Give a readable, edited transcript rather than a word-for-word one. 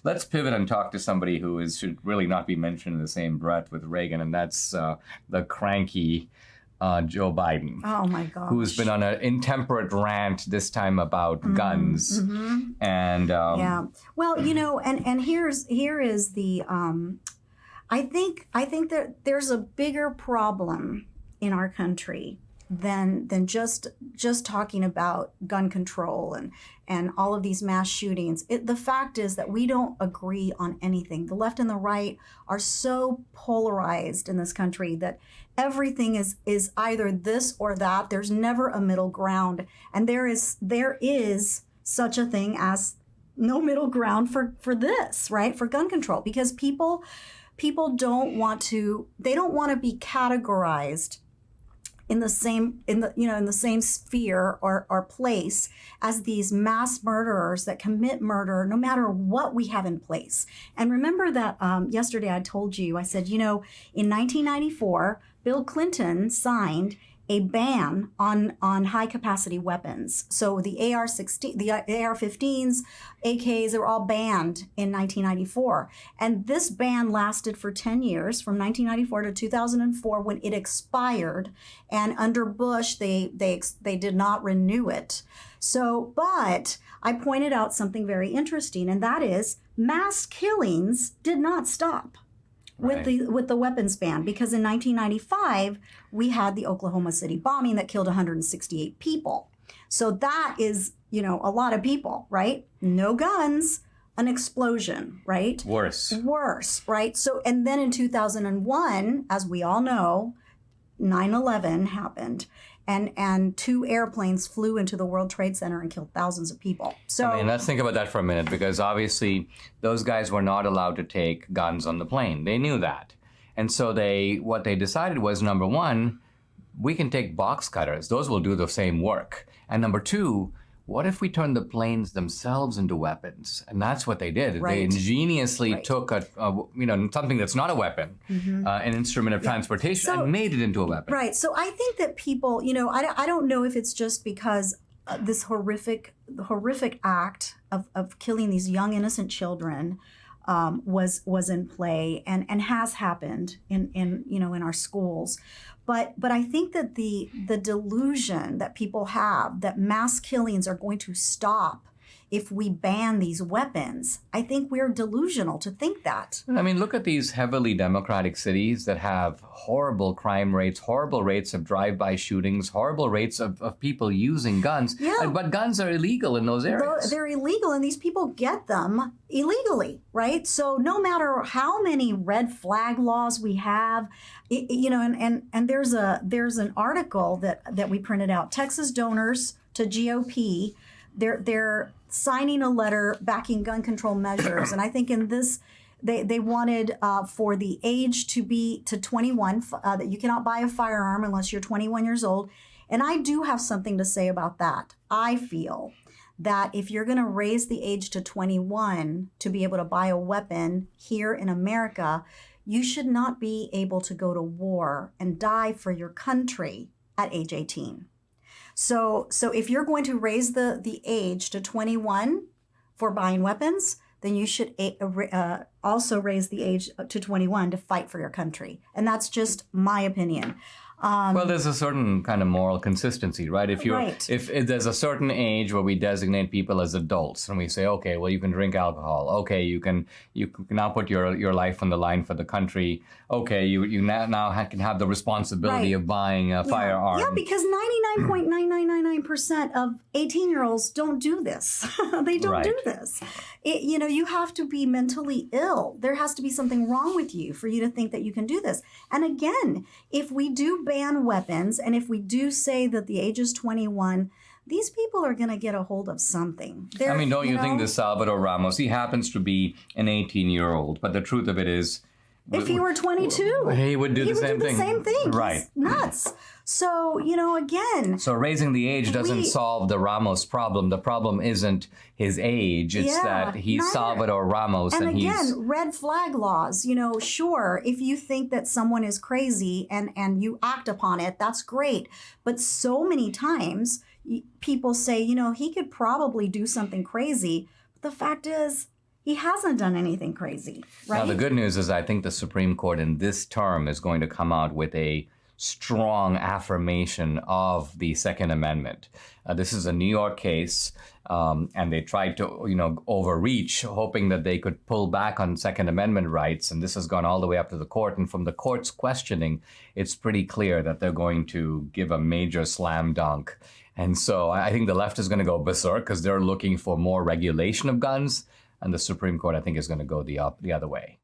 let's pivot and talk to somebody who should really not be mentioned in the same breath with Reagan, and that's the cranky Joe Biden. Oh my gosh. Who's been on an intemperate rant this time about guns. And yeah. Well, and here is the I think that there's a bigger problem in our country than just talking about gun control and all of these mass shootings. The fact is that we don't agree on anything. The left and the right are so polarized in this country that everything is either this or that. There's never a middle ground, and there is such a thing as no middle ground for this, right? For gun control, because people don't want to be categorized in the same sphere or place as these mass murderers that commit murder no matter what we have in place. And remember that yesterday I told you, I said, in 1994, Bill Clinton signed a ban on high capacity weapons. So the AR-15s, AKs, they were all banned in 1994. And this ban lasted for 10 years, from 1994 to 2004, when it expired. And under Bush, they did not renew it. So, but I pointed out something very interesting, and that is mass killings did not stop with the weapons ban, because in 1995 we had the Oklahoma City bombing that killed 168 people. So that is, a lot of people, right? No guns, an explosion, right? Worse, right? So, and then in 2001, as we all know, 9/11 happened. And 2 airplanes flew into the World Trade Center and killed thousands of people. So let's think about that for a minute, because obviously those guys were not allowed to take guns on the plane. They knew that. And so what they decided was, number one, we can take box cutters. Those will do the same work. And number two, what if we turn the planes themselves into weapons? And that's what they did. Right. They ingeniously took something that's not a weapon, an instrument of transportation, and made it into a weapon. Right. So I think that people, I don't know if it's just because this horrific act of killing these young innocent children was in play and has happened in our schools. But I think that the delusion that people have that mass killings are going to stop if we ban these weapons, I think we're delusional to think that. I mean, look at these heavily democratic cities that have horrible crime rates, horrible rates of drive-by shootings, horrible rates of people using guns. Yeah. But guns are illegal in those areas. They're illegal, and these people get them illegally, right? So no matter how many red flag laws we have, and there's an article that we printed out. Texas donors to GOP, they're signing a letter backing gun control measures, and I think in this they wanted for the age to be to 21, that you cannot buy a firearm unless you're 21 years old. And I do have something to say about that. I feel that if you're going to raise the age to 21 to be able to buy a weapon here in America, you should not be able to go to war and die for your country at age 18. So if you're going to raise the age to 21 for buying weapons, then you should also raise the age to 21 to fight for your country. And that's just my opinion. Well, there's a certain kind of moral consistency, right? If there's a certain age where we designate people as adults, and we say, okay, well, you can drink alcohol. Okay, you can now put your life on the line for the country. Okay, you now can have the responsibility of buying a firearm. Yeah, because 99.9999% of 18-year-olds don't do this. They don't do this. You have to be mentally ill. There has to be something wrong with you for you to think that you can do this. And again, if we do ban weapons, and if we do say that the age is 21, these people are going to get a hold of something. Don't you think this Salvador Ramos, he happens to be an 18-year-old, but the truth of it is, if he were 22, he would do the same thing. Right. He's nuts. So, again. So raising the age doesn't solve the Ramos problem. The problem isn't his age. It's that he's Salvador Ramos. And again, red flag laws. Sure, if you think that someone is crazy and you act upon it, that's great. But so many times people say, he could probably do something crazy. But the fact is, He hasn't done anything crazy, right? Now, the good news is I think the Supreme Court in this term is going to come out with a strong affirmation of the Second Amendment. This is a New York case, and they tried to, overreach, hoping that they could pull back on Second Amendment rights. And this has gone all the way up to the court. And from the court's questioning, it's pretty clear that they're going to give a major slam dunk. And so I think the left is going to go berserk because they're looking for more regulation of guns. And the Supreme Court, I think, is going to go the other way.